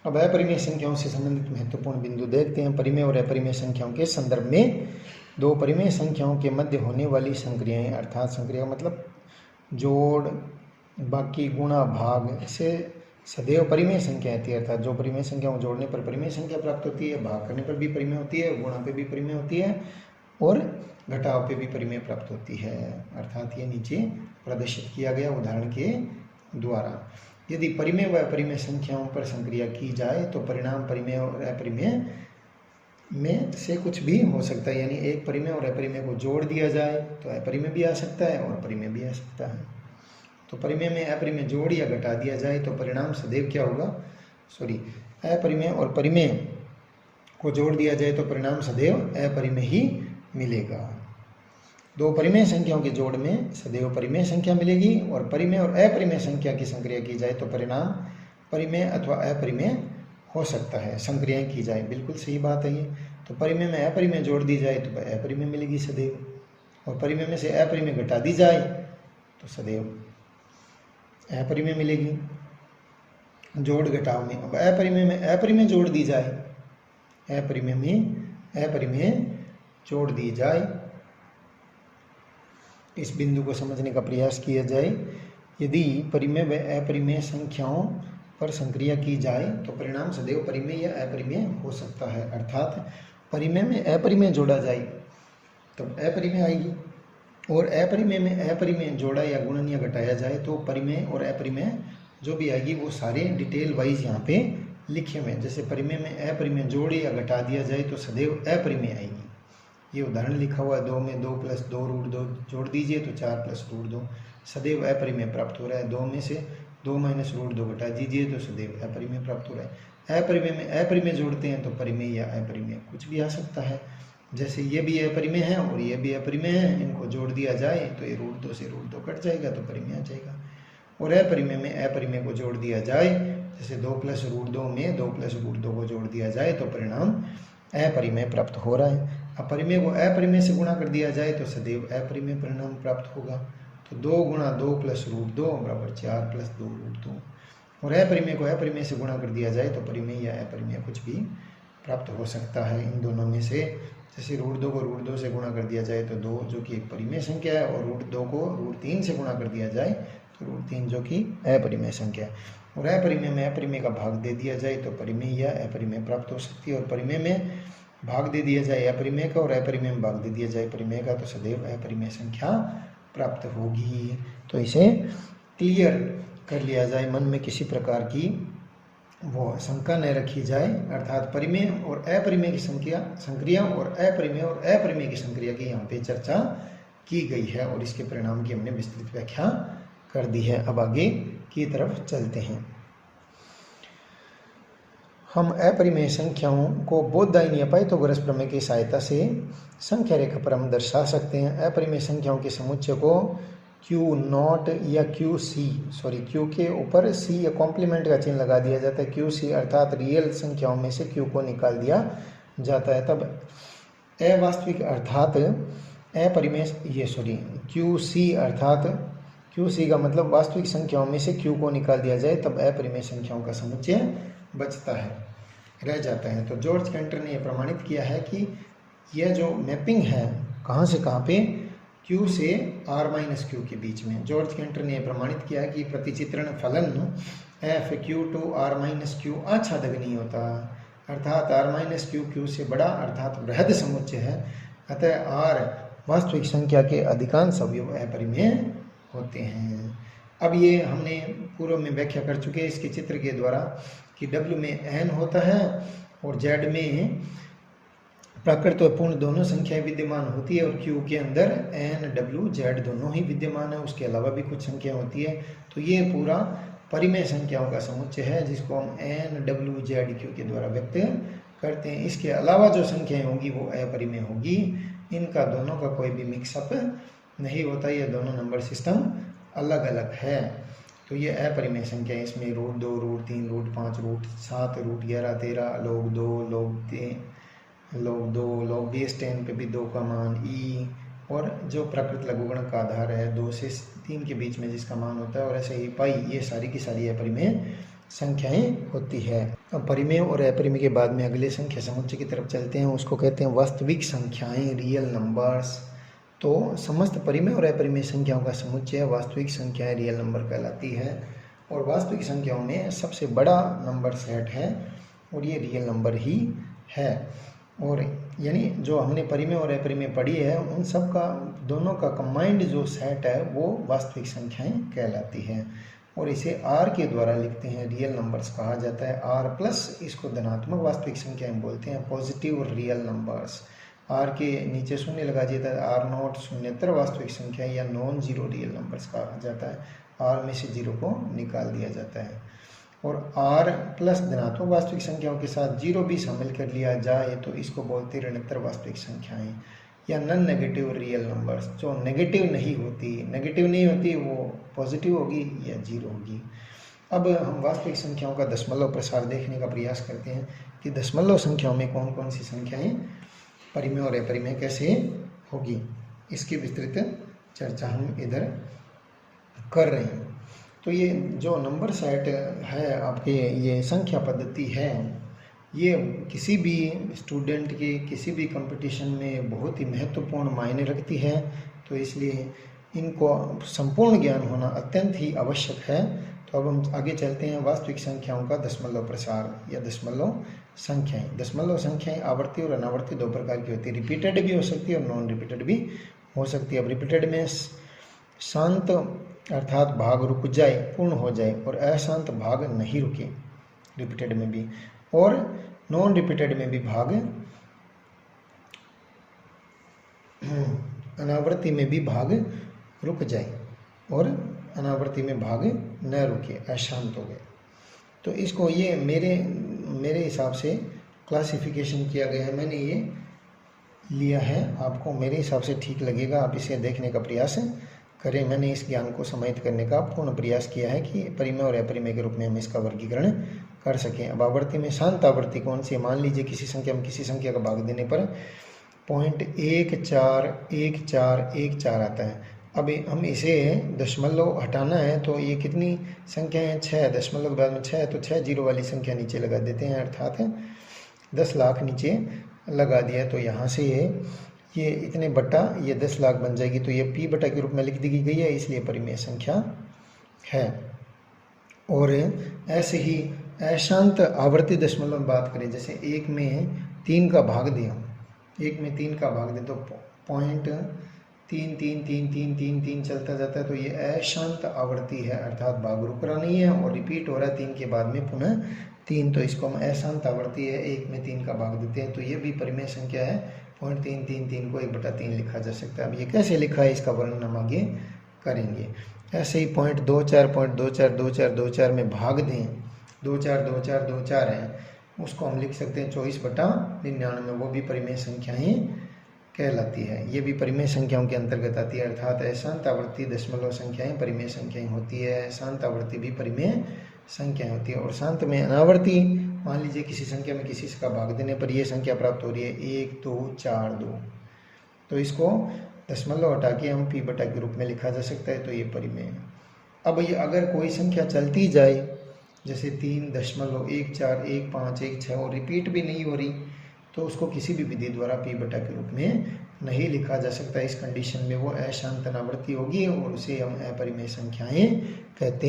अब अपरिमेय संख्याओं से संबंधित महत्वपूर्ण बिंदु देखते हैं। परिमेय और अपरिमेय संख्याओं के संदर्भ में दो परिमेय संख्याओं के मध्य होने वाली संक्रियाएं, अर्थात संक्रिया मतलब जोड़, बाकी, गुणा, भाग से सदैव परिमेय संख्या आती है। अर्थात जो परिमेय संख्या को जोड़ने पर परिमेय संख्या प्राप्त होती है, भाग करने पर भी परिमेय होती है, गुणा पे भी परिमेय होती है और घटाव पे भी परिमेय प्राप्त होती है। अर्थात ये नीचे प्रदर्शित किया गया उदाहरण के द्वारा। यदि परिमेय व अपरिमेय संख्याओं पर संक्रिया की जाए तो परिणाम परिमेय और अपरिमेय में से कुछ भी हो सकता है। यानी एक परिमेय और अपरिमेय को जोड़ दिया जाए तो अपरिमेय भी आ सकता है और परिमेय भी आ सकता है। तो परिमेय में अपरिमेय जोड़ या घटा दिया जाए तो परिणाम सदैव क्या होगा? अपरिमेय और परिमेय को जोड़ दिया जाए तो परिणाम सदैव अपरिमेय ही मिलेगा। दो परिमेय संख्याओं के जोड़ में सदैव परिमेय संख्या मिलेगी और परिमेय और अपरिमेय संख्या की संक्रिया की जाए तो परिणाम परिमेय अथवा अपरिमेय हो सकता है। संक्रियाएं की जाए, बिल्कुल सही बात है ये। तो परिमेय में अपरिमेय जोड़ दी जाए तो अपरिमेय मिलेगी सदैव, और परिमेय में से अपरिमेय घटा दी जाए तो सदैव अपरिमेय मिलेगी। जोड़ घटाव में अब अपरिमेय में अपरिमेय जोड़ दी जाए, अपरिमेय में अपरिमेय जोड़ दी जाए इस बिंदु को समझने का प्रयास किया जाए। यदि परिमेय व अपरिमेय संख्याओं पर संक्रिया की जाए तो परिणाम सदैव परिमेय या अपरिमेय हो सकता है। अर्थात परिमेय में अपरिमेय जोड़ा जाए तब अपरिमेय आएगी, और अपरिमेय में अपरिमेय जोड़ा या गुणन या घटाया जाए तो परिमेय और अपरिमेय जो भी आएगी वो सारे डिटेल वाइज यहाँ पे लिखे हुए हैं। जैसे परिमेय में अपरिमेय जोड़े या घटा दिया जाए तो सदैव अपरिमेय आएगी। ये उदाहरण लिखा हुआ है, 2 में 2 + 2 √2 जोड़ दीजिए तो 4 + √2 सदैव अपरिमेय प्राप्त हो रहा है। 2 में से 2 - √2 घटा दीजिए तो सदैव अपरिमेय प्राप्त हो रहा है। अपरिमेय में अपरिमेय जोड़ते हैं तो परिमेय या अपरिमेय कुछ भी आ सकता है। जैसे ये भी अपरिमेय है और ये भी अपरिमेय है, इनको जोड़ दिया जाए तो ये √2 से √2 कट जाएगा तो परिमेय आ जाएगा। और अपरिमेय में अपरिमेय को जोड़ दिया जाए, जैसे 2 + √2 में 2 + √2 को जोड़ दिया जाए तो परिणाम अपरिमेय प्राप्त हो रहा है। अपरिमेय को अपरिमेय से गुणा कर दिया जाए तो सदैव अपरिमेय परिणाम प्राप्त होगा। तो 2 × 2 + √2 = 4 + 2 √2। और अपरिमेय को अपरिमेय से गुणा कर दिया जाए तो परिमेय या अपरिमेय कुछ भी प्राप्त हो सकता है इन दोनों में से। जैसे √2 को √2 से गुणा कर दिया जाए तो 2 जो कि एक परिमेय संख्या है, और √2 को √3 से गुणा कर दिया जाए तो √3 जो कि अपरिमेय संख्या है। और अपरिमेय में अपरिमेय का भाग दे दिया जाए तो परिमेय या अपरिमेय प्राप्त हो सकती है। और परिमेय में भाग दे दिया जाए अपरिमेय का और अपरिमेय में भाग दे दिया जाए परिमेय का तो सदैव अपरिमेय संख्या प्राप्त होगी। तो इसे क्लियर कर लिया जाए, मन में किसी प्रकार की वो शंका न रखी जाए। अर्थात परिमेय और अपरिमेय की संक्रिया और अपरिमेय की संक्रिया की यहाँ पे चर्चा की गई है और इसके परिणाम की हमने विस्तृत व्याख्या कर दी है। अब आगे की तरफ चलते हैं। हम अपरिमेय संख्याओं को बोधदायिनी पाइथागोरस प्रमेय की सहायता से संख्या रेखा पर हम दर्शा सकते हैं। अपरिमेय संख्याओं के समुच्चय को Q0 या Q के ऊपर C या कॉम्प्लीमेंट का चिन्ह लगा दिया जाता है। QC अर्थात रियल संख्याओं में से Q को निकाल दिया जाता है। तब अवास्तविक अर्थात अपरिमेय QC अर्थात QC का मतलब वास्तविक संख्याओं में से Q को निकाल दिया जाए तब अपरिमेय संख्याओं का समुच्चय बचता है, रह जाता है। तो जॉर्ज कैंटर ने यह प्रमाणित किया है कि यह जो मैपिंग है कहाँ से कहाँ पे, Q से R-Q के बीच में। जॉर्ज कैंटर ने प्रमाणित किया है कि प्रतिचित्रण फलन FQ to R-Q आच्छादक नहीं होता, अर्थात R-Q Q से बड़ा अर्थात बृहद समुच्चय है। अतः R वास्तविक संख्या के अधिकांश अवयव अपरिमेय होते हैं। अब ये हमने पूर्व में व्याख्या कर चुके हैं इसके चित्र के द्वारा कि W में n होता है और Z में प्राकृत और पूर्ण दोनों संख्याएं विद्यमान होती है और Q के अंदर n W Z दोनों ही विद्यमान है, उसके अलावा भी कुछ संख्या होती है। तो ये पूरा परिमेय संख्याओं का समुच्चय है जिसको हम n W Z Q के द्वारा व्यक्त करते हैं। इसके अलावा जो संख्याएं होंगी वो अपरिमेय होगी, इनका दोनों का कोई भी मिक्सअप नहीं होता, ये दोनों नंबर सिस्टम अलग अलग है। तो ये अपरिमेय संख्या है, इसमें √2 √3 √5 √7 √11 13 log 2 log 20 10 पे भी 2 का मान e, और जो प्राकृत लघुगण का आधार है 2 से 3 के बीच में जिसका मान होता है, और ऐसे ही पाई, ये सारी की सारी अपरिमेय संख्याएं होती है। अब परिमेय और अपरिमेय के बाद में अगले संख्या समुच्चय की तरफ चलते हैं, उसको कहते हैं वास्तविक संख्याएं, रियल नंबर्स। तो समस्त परिमेय और अपरिमेय संख्याओं का समुच्चय वास्तविक संख्याएं, रियल नंबर कहलाती है। और वास्तविक संख्याओं में सबसे बड़ा नंबर सेट है और ये रियल नंबर ही है। और यानी जो हमने परिमेय और अपरिमेय पढ़ी है उन सब का दोनों का कंबाइंड जो सेट है वो वास्तविक संख्याएं कहलाती है। और इसे R के द्वारा लिखते हैं, रियल नंबर्स कहा जाता है। R+ इसको धनात्मक वास्तविक संख्याएं बोलते हैं, पॉजिटिव रियल नंबर्स। R के नीचे शून्य लगा दिया जाता है, R0 शून्यतर वास्तविक संख्या या नॉन जीरो रियल नंबर्स कहा जाता है। R में से 0 को निकाल दिया जाता है। और R+ धनात्मक वास्तविक संख्याओं के साथ 0 भी शामिल कर लिया जाए तो इसको बोलते हैं ऋणात्मक वास्तविक संख्याएं या नॉन नेगेटिव रियल नंबर्स। जो नेगेटिव नहीं होती वो पॉजिटिव होगी या 0 होगी। अब हम वास्तविक संख्याओं का दशमलव प्रसार देखने का प्रयास करते हैं कि दशमलव संख्याओं में कौन कौन सी संख्याएं परिमेय और अपरिमेय कैसे होगी, इसकी विस्तृत चर्चा हम इधर कर रहे हैं। तो ये जो नंबर सेट है आपके, ये संख्या पद्धति है, ये किसी भी स्टूडेंट के किसी भी कंपटीशन में बहुत ही महत्वपूर्ण मायने रखती है। तो इसलिए इनको संपूर्ण ज्ञान होना अत्यंत ही आवश्यक है। तो अब हम आगे चलते हैं वास्तविक संख्याओं का दशमलव प्रसार या दशमलव संख्याएं। दशमलव संख्याएं आवर्ती और अनावर्ती दो प्रकार की होती है, रिपीटेड भी हो सकती है और नॉन रिपीटेड भी हो सकती है। अब रिपीटेड में शांत अर्थात भाग रुक जाए, पूर्ण हो जाए, और अशांत भाग नहीं रुके, रिपीटेड में भी, और नॉन रिपीटेड में भी भाग अनावर्ती में भी भाग रुक जाए और अनावर्ती में भाग न रुके, अशांत हो गए। तो इसको ये मेरे हिसाब से क्लासिफिकेशन किया गया है, मैंने ये लिया है, आपको मेरे हिसाब से ठीक लगेगा, आप इसे देखने का प्रयास करें। मैंने इस ज्ञान को समाहित करने का पूर्ण प्रयास किया है कि परिमेय और अपरिमेय के रूप में हम इसका वर्गीकरण कर सकें। अब आवर्ती में शांत आवर्ती कौन सी है? मान लीजिए किसी संख्या में किसी संख्या का भाग देने पर 0.141414 आता है। अब हम इसे दशमलव हटाना है तो ये कितनी संख्या है? 6। दशमलव के बाद में 6 है तो 6 जीरो वाली संख्या नीचे लगा देते हैं, अर्थात 10 लाख नीचे लगा दिया। तो यहाँ से ये इतने बटा ये 10 लाख बन जाएगी, तो ये p बटा के रूप में लिख दी गई है, इसलिए परिमेय संख्या है। और ऐसे ही अशांत आवर्ती दशमलव में बात करें, जैसे 1 में 3 का भाग दिया, 1 में 3 का भाग दे तो 0.3333333 चलता जाता है, तो ये अशांत आवर्ती है, अर्थात भाग रुक रहा नहीं है और रिपीट हो रहा है 3 के बाद में पुनः 3, तो इसको हम अशांत आवर्ती है, 1 में 3 का भाग देते हैं, तो ये भी परिमेय संख्या है। 0.333 को 1/3 लिखा जा सकता है। अब ये कैसे लिखा है इसका वर्णन हम आगे करेंगे। ऐसे ही 0.24 में भाग दें, 242424 है, उसको हम लिख सकते हैं 24/99, वो भी परिमेय संख्याएं कहलाती है। ये भी परिमेय संख्याओं के अंतर्गत आती है, अर्थात अशांत आवर्ती दशमलव संख्याएं परिमेय संख्याएं होती है, शांत आवर्ती भी परिमेय संख्याएं होती है। और शांत में अनावर्ती, मान लीजिए किसी संख्या में किसी का भाग देने पर यह संख्या प्राप्त हो रही है 1242, तो इसको दशमलव हटा के हम p बटा के रूप में लिखा जा सकता है, तो ये परिमेय है। अब ये अगर कोई संख्या चलती जाए, जैसे 3.141516 और रिपीट भी नहीं हो रही, तो उसको किसी भी विधि द्वारा p बटा के रूप में नहीं लिखा जा सकता। इस कंडीशन में वो अशांत अनावर्ती होगी और उसे हम अपरिमेय संख्याएं कहते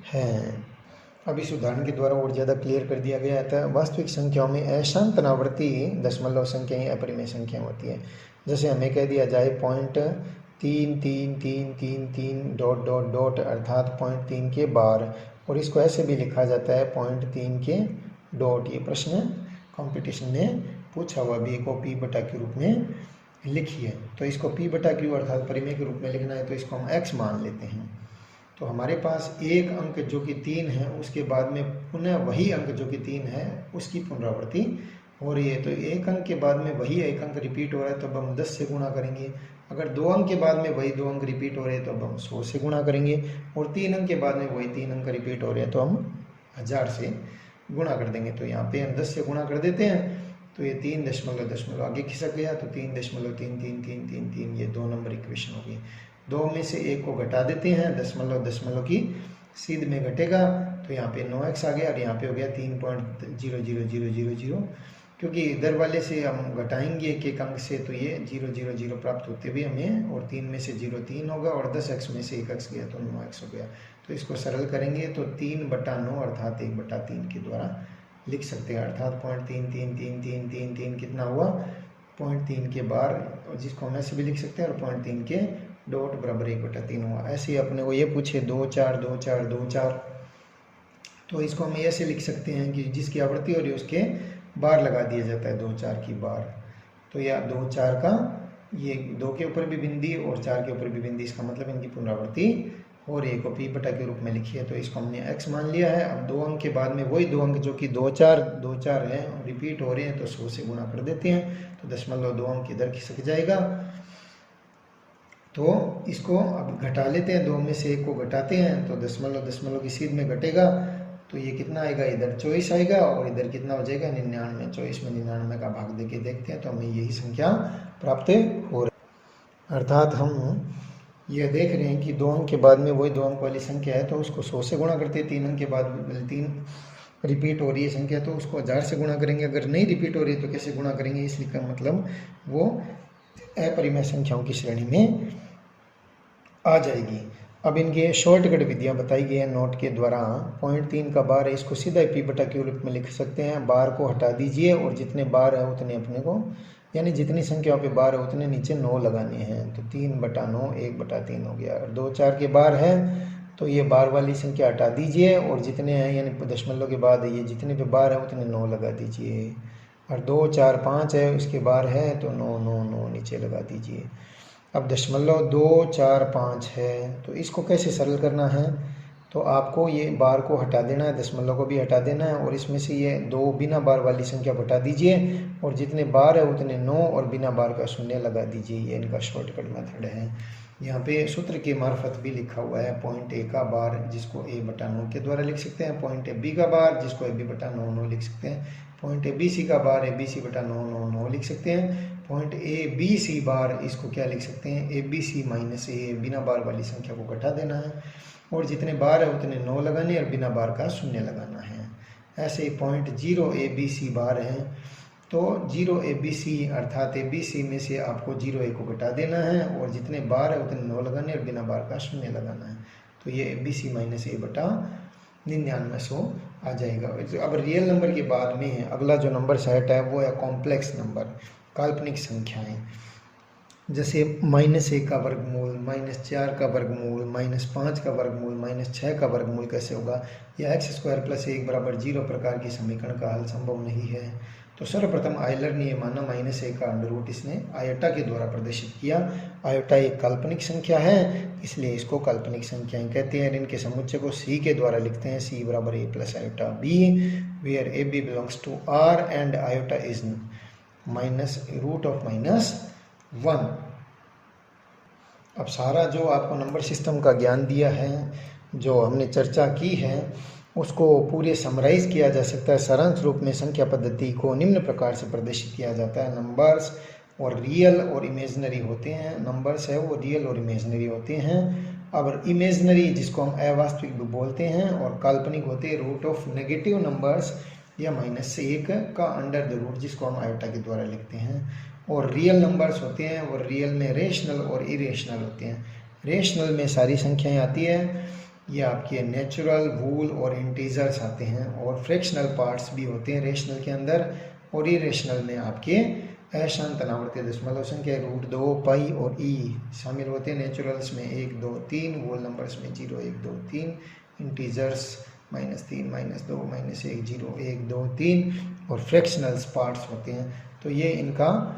हैं। अब इस उदाहरण के द्वारा और ज़्यादा क्लियर कर दिया गया था। वास्तविक संख्याओं में अशांत अनावर्ती दशमलव संख्याएं अपरिमेय संख्याएं होती है। जैसे हमें कह दिया जाए 0.33333 ... अर्थात 0.3 के बार, और इसको ऐसे भी लिखा जाता है 0.3 के डॉट। ये प्रश्न कंपटीशन में पूछा हुआ भी, को p बटा के रूप में लिखिए। तो इसको p बटा q अर्थात परिमेय के रूप में लिखना है, तो इसको हम x मान लेते हैं। तो हमारे पास एक अंक जो कि 3 है, उसके बाद में पुनः वही अंक जो कि 3 है उसकी पुनरावृत्ति हो रही है। तो एक अंक के बाद में वही एक अंक रिपीट हो रहा है, तो अब हम 10 से गुणा करेंगे। अगर 2 अंक के बाद में वही 2 अंक रिपीट हो रहे हैं तो अब हम 100 से गुणा करेंगे। और 3 अंक के बाद में वही 3 अंक रिपीट हो रहे हैं तो हम 1000 से गुणा कर देंगे। तो यहाँ पे हम 10 से गुणा कर देते हैं, तो ये 3 आगे खिसक गया, तो 3.3333 ये 2 नंबर इक्वेशन होगी। 2 में से 1 को घटा देते हैं, दशमलव की सीध में घटेगा, तो यहाँ पे 9x आ गया और यहाँ पे हो गया 3.00000, क्योंकि इधर वाले से हम घटाएंगे एक एक अंक से, तो ये 000 प्राप्त होते हुए हमें, और 3 में से 0 3 होगा और 10x में से 1x गया तो 9x हो गया। तो इसको सरल करेंगे तो 3/9 अर्थात 1/3 के द्वारा लिख सकते हैं, अर्थात 0.33333 कितना हुआ 0.3 के बार, जिसको हम ऐसे भी लिख सकते हैं, और 0.3 के डॉट बराबर 1/3 हुआ। ऐसे ही अपने को ये पूछे 242424, तो इसको हम ऐसे लिख सकते हैं कि जिसकी आवृत्ति हो रही है उसके बार लगा दिया जाता है, 2-4 की बार। तो या 2-4 का ये 2 के ऊपर भी बिंदी और 4 के ऊपर भी बिंदी, इसका मतलब इनकी पुनरावृत्ति हो रही है, को p बटा के रूप में लिखिए। तो इसको हमने x मान लिया है। अब 2 अंक के बाद में वही 2 अंक जो कि 2-4 है रिपीट हो रहे हैं, तो 100 से गुणा कर देते हैं, तो 0.2 अंक इधर खिसक जाएगा। तो इसको अब घटा लेते हैं, 2 में से 1 को घटाते हैं, तो दशमलव की सीध में घटेगा, तो ये कितना आएगा, इधर 24 आएगा और इधर कितना हो जाएगा 99। 24 में 99 का भाग देके देखते हैं तो हमें यही संख्या प्राप्त हो रही है। अर्थात हम यह देख रहे हैं कि 2 अंक के बाद में वही 2 अंक वाली संख्या है, तो उसको 100 से गुणा करते हैं। 3 अंक के बाद 3 रिपीट हो रही है संख्या, तो उसको 1000 से गुणा करेंगे। अगर नहीं रिपीट हो रही है तो कैसे गुणा करेंगे, इसलिए का मतलब वो अपरिमेय संख्याओं की श्रेणी में आ जाएगी। अब इनके शॉर्टकट विधियाँ बताई गई है नोट के द्वारा। पॉइंट 3 का बार है, इसको सीधा पी बटा क्यू रूप में लिख सकते हैं। बार को हटा दीजिए और जितने बार है उतने अपने को, यानी जितनी संख्याओं पे बार है उतने नीचे 9 लगाने हैं। तो 3 बटा 9 1 बटा 3 हो गया। और 2 4 के बार है तो ये बार वाली संख्या हटा दीजिए और जितने हैं यानी दशमलव के बाद ये जितने पे बार है उतने 9 लगा दीजिए। और 2 4 5 है उसके बार है तो 9 9 9 नीचे लगा दीजिए। अब दशमलव 2 4 5 है तो इसको कैसे सरल करना है, तो आपको ये बार को हटा देना है, दशमलव को भी हटा देना है और इसमें से ये 2 बिना बार वाली संख्या हटा दीजिए और जितने बार है उतने 9 और बिना बार का शून्य लगा दीजिए। ये इनका शॉर्टकट मेथड है। यहाँ पे सूत्र के मार्फत भी लिखा हुआ है। पॉइंट ए का बार जिसको ए बटा 9 के द्वारा लिख सकते हैं, पॉइंट ए बी का बार जिसको ए बी बटा 9 9 लिख सकते हैं, पॉइंट ए बी सी का बार ए बी सी बटा 9 9 9 लिख सकते हैं, पॉइंट ए बी सी बार इसको क्या लिख सकते हैं, ए बी सी माइनस ए, बिना बार वाली संख्या को घटा देना है और जितने बार है उतने 9 लगाने और बिना बार का शून्य लगाना है। ऐसे पॉइंट 0 ए बी सी बार हैं तो 0 ए बी सी अर्थात ए बी सी में से आपको 0 ए को घटा देना है और जितने बार है उतने 9 लगाने और बिना बार का शून्य लगाना है। तो ये ए बी सी माइनस ए बटा 9900 आ जाएगा। अब रियल नंबर के बाद में अगला जो नंबर सेट है वो है कॉम्प्लेक्स नंबर, काल्पनिक संख्याएं। जैसे -1 का वर्गमूल, -4 का वर्गमूल, -5 का वर्गमूल, -6 का वर्गमूल कैसे होगा, या x² + 1 = 0 प्रकार की समीकरण का हल संभव नहीं है। तो सर्वप्रथम आयलर ने ये माना -1 का अंडर रूट इसने आयोटा के द्वारा प्रदर्शित किया। आयोटा एक काल्पनिक संख्या है इसलिए इसको काल्पनिक संख्याएं कहते हैं। इनके समुच्चय को c के द्वारा लिखते हैं, c = a + iota b where ab belongs to r and iota is -√(-1). अब सारा जो आपको नंबर सिस्टम का ज्ञान दिया है, जो हमने चर्चा की है, उसको पूरे समराइज किया जा सकता है। सारांश रूप में संख्या पद्धति को निम्न प्रकार से प्रदर्शित किया जाता है। नंबर्स और रियल और इमेजनरी होते हैं। नंबर्स है वो रियल और इमेजनरी होते हैं। अब इमेजनरी जिसको हम अवास्तविक भी बोलते हैं और काल्पनिक होते हैं रूट(-) नंबर्स या -1 का अंडर द रूट जिसको हम आयोटा के द्वारा लिखते हैं। और रियल नंबर्स होते हैं और रियल में रेशनल और इरेशनल होते हैं। रेशनल में सारी संख्याएं आती है, ये आपके नेचुरल, वूल और इंटीजर्स आते हैं और फ्रैक्शनल पार्ट्स भी होते हैं रेशनल के अंदर। और इरेशनल में आपके अशांत अनावर्ती दशमलव संख्या √2, पाई और ई शामिल होते हैं। नेचुरल्स में 1 2 3, वोल नंबर्स में 0 1 2 3, इंटीजर्स -3 -2 -1 0 1 2 3 और फ्रैक्शनल्स पार्ट्स होते हैं। तो ये इनका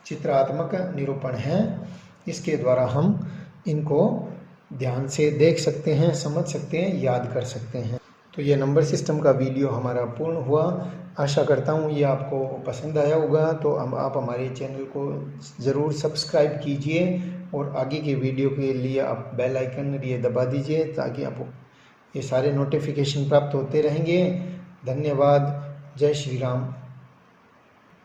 चित्रात्मक निरूपण है। इसके द्वारा हम इनको ध्यान से देख सकते हैं, समझ सकते हैं, याद कर सकते हैं। तो ये नंबर सिस्टम का वीडियो हमारा पूर्ण हुआ। आशा करता हूँ ये आपको पसंद आया होगा। तो आप हमारे चैनल को ज़रूर सब्सक्राइब कीजिए और आगे के वीडियो के लिए आप बेल आइकन ये दबा दीजिए ताकि आपको ये सारे नोटिफिकेशन प्राप्त होते रहेंगे। धन्यवाद। जय श्री राम।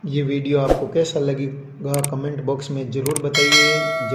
ये वीडियो आपको कैसा लगेगा कमेंट बॉक्स में ज़रूर बताइए।